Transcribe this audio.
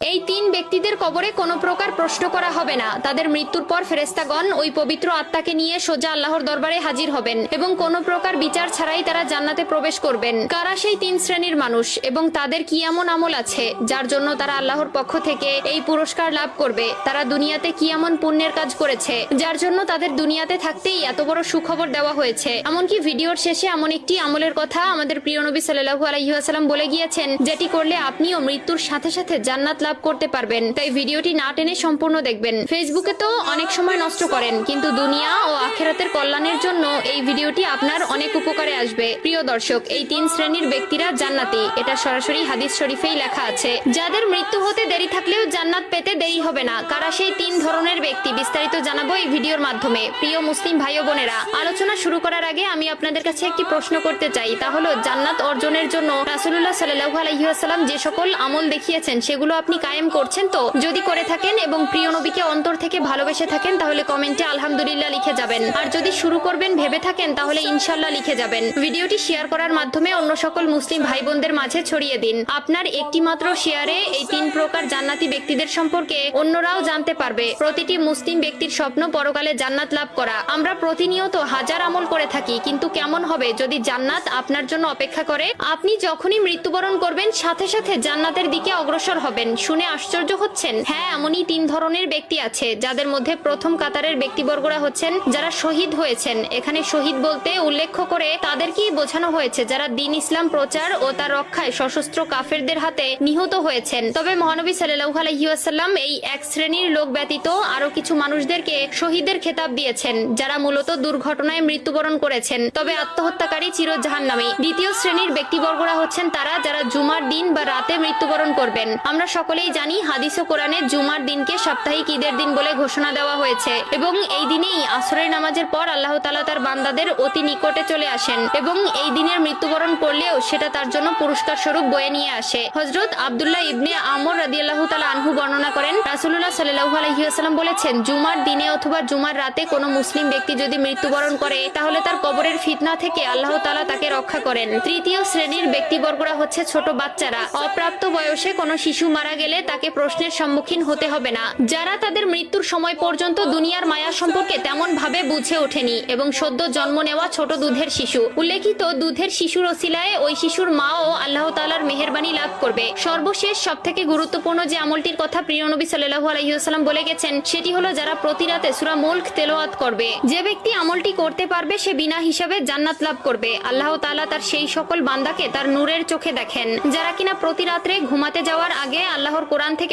এই তিন ব্যক্তিদের কবরে কোনো প্রকার প্রশ্ন করা হবে না। তাদের মৃত্যুর পর ফেরেশতাগণ ওই পবিত্র আত্মাকে নিয়ে সোজা আল্লাহর দরবারে হাজির হবেন এবং কোনো প্রকার বিচার ছাড়াই তারা জান্নাতে প্রবেশ করবেন। কারা সেই তিন শ্রেণীর মানুষ এবং তাদের কি এমন আমল আছে যার জন্য তারা আল্লাহর পক্ষ থেকে এই পুরস্কার লাভ করবে? তারা দুনিয়াতে কি এমন পুণ্যের কাজ করেছে যার জন্য তাদের দুনিয়াতে থাকতেই এত বড় সুখবর দেওয়া হয়েছে? এমনকি ভিডিওর শেষে এমন একটি আমলের কথা আমাদের প্রিয় নবী সাল্লাল্লাহু আলাইহি ওয়াসাল্লাম বলে গিয়েছেন, যেটি করলে আপনিও মৃত্যুর সাথে সাথে জান্নাত লাভ করতে পারবেন। তাই ভিডিওটি না টেনে সম্পূর্ণ দেখবেন। ফেসবুকে তো অনেক সময় নষ্ট করেন, কিন্তু দুনিয়া ও আখিরাতের কল্যাণের জন্য এই ভিডিওটি আপনার অনেক উপকারে আসবে। প্রিয় দর্শক, এই তিন শ্রেণীর ব্যক্তিরা জান্নাতি, এটা সরাসরি হাদিস শরীফেই লেখা আছে। যাদের মৃত্যু হতে দেরি থাকলেও জান্নাত পেতে দেরি হবে না। কারা সেই তিন ধরনের ব্যক্তি বিস্তারিত জানাবো এই ভিডিওর মাধ্যমে। প্রিয় মুসলিম ভাই ও বোনেরা, আলোচনা শুরু করার আগে আমি আপনাদের কাছে একটি প্রশ্ন করতে চাই, তা হলো জান্নাত অর্জনের জন্য রাসূলুল্লাহ সাল্লাল্লাহু আলাইহি ওয়াসাল্লাম যে সকল আমল দেখিয়েছেন সেগুলো আপনি কায়েম করছেন তো? যদি করে থাকেন এবং প্রিয় নবীকে অন্তর থেকে ভালোবেসে থাকেন তাহলে কমেন্টে আলহামদুলিল্লাহ লিখে যাবেন। আর যদি শুরু করবেন ভেবে থাকেন তাহলে ইনশাআল্লাহ লিখে যাবেন। ভিডিওটি শেয়ার করার মাধ্যমে অন্য সকল মুসলিম ভাই বোনদের মাঝে ছড়িয়ে দিন। আপনার একটি মাত্র শেয়ারে এই তিন প্রকার জান্নাতি ব্যক্তিদের সম্পর্কে অন্যরাও জানতে পারবে। প্রতিটি মুসলিম ব্যক্তির স্বপ্ন পরকালে জান্নাত লাভ করা। আমরা প্রতিনিয়ত হাজার আমল করে থাকি, কিন্তু কেমন হবে যদি জান্নাত আপনার জন্য অপেক্ষা করে? আপনি যখনই মৃত্যুবরণ করবেন সাথে সাথে জান্নাতের দিকে অগ্রসর হবেন। শুনে আশ্চর্য হচ্ছেন? হ্যাঁ, এমনই তিন ধরনের ব্যক্তি আছে, যাদের মধ্যে প্রথম কাতারের ব্যক্তিবর্গরা হচ্ছেন যারা শহীদ হয়েছেন। এখানে শহীদ বলতে উল্লেখ করে তাদেরকেই বোঝানো হয়েছে যারা দ্বীন ইসলাম প্রচার ও তার রক্ষায় সশস্ত্র কাফেরদের হাতে নিহত হয়েছেন। তবে মহানবী সাল্লাল্লাহু আলাইহি ওয়াসাল্লাম এই এক শ্রেণীর লোক ব্যতীত আরো কিছু মানুষদেরকে শহীদের খেতাব দিয়েছেন, যারা মূলত দুর্ঘটনায় মৃত্যুবরণ করেছেন, তবে আত্মহত্যাকারী চির জাহান্নামী। দ্বিতীয় শ্রেণীর ব্যক্তিবর্গরা হচ্ছেন তারা যারা জুমার দিন বা রাতে মৃত্যুবরণ করবেন। আমরা সকলেই জানি হাদিস ও কোরআনে জুমার দিনকে সাপ্তাহিক ঈদের দিন বলে ঘোষণা দেওয়া হয়েছে এবং এই দিনেই আসরের নামাজের পর আল্লাহ তাআলা তার বান্দাদের অতি নিকটে চলে আসেন এবং এই দিনের মৃত্যুবরণ করলেও সেটা তার জন্য পুরস্কার স্বরূপ বয়ে নিয়ে আসে। হযরত আব্দুল্লাহ ইবনে আমর রাদিয়াল্লাহু তাআলা আনহু বর্ণনা করেন, রাসূলুল্লাহ সাল্লাল্লাহু আলাইহি ওয়াসাল্লাম বলেছেন, জুমার দিনে অথবা জুমার রাতে কোনো মুসলিম ব্যক্তি যদি মৃত্যুবরণ করে তাহলে তার কবরের ফিতনা থেকে আল্লাহ তাআলা তাকে রক্ষা করেন। তৃতীয় শ্রেণীর ব্যক্তিবর্গরা হচ্ছে ছোট বাচ্চারা। অপ্রাপ্ত বয়সে কোনো শিশু মারা গেলে তাকে প্রশ্নের সম্মুখীন হতে হবে না, যারা তাদের মৃত্যুর সময় পর্যন্ত দুনিয়ার মায়া সম্পর্কে তেমন ভাবে বুঝে ওঠেনি এবং সদ্য জন্ম নেওয়া ছোট দুধের শিশু। উল্লেখিত দুধের শিশুর ওসিলায় ওই শিশুর মা ও আল্লাহ তাআলার মেহেরবানি লাভ করবে। সর্বশেষ সবথেকে গুরুত্বপূর্ণ যে আমলটির কথা প্রিয় নবী সাল্লাল্লাহু আলাইহি ওয়াসাল্লাম বলে গেছেন সেটি হলো যারা প্রতি রাতে সূরা মুলক তেলাওয়াত করবে। যে ব্যক্তি আমলটি করতে পারবে সে বিনা হিসাবে জান্নাত লাভ করবে। আল্লাহ তাআলা তার সেই সকল বান্দাকে তার নূরের চোখে দেখেন যারা কিনা প্রতি রাত্রে ঘুমাতে যাওয়ার আগে আল্লাহর কোরআন থেকে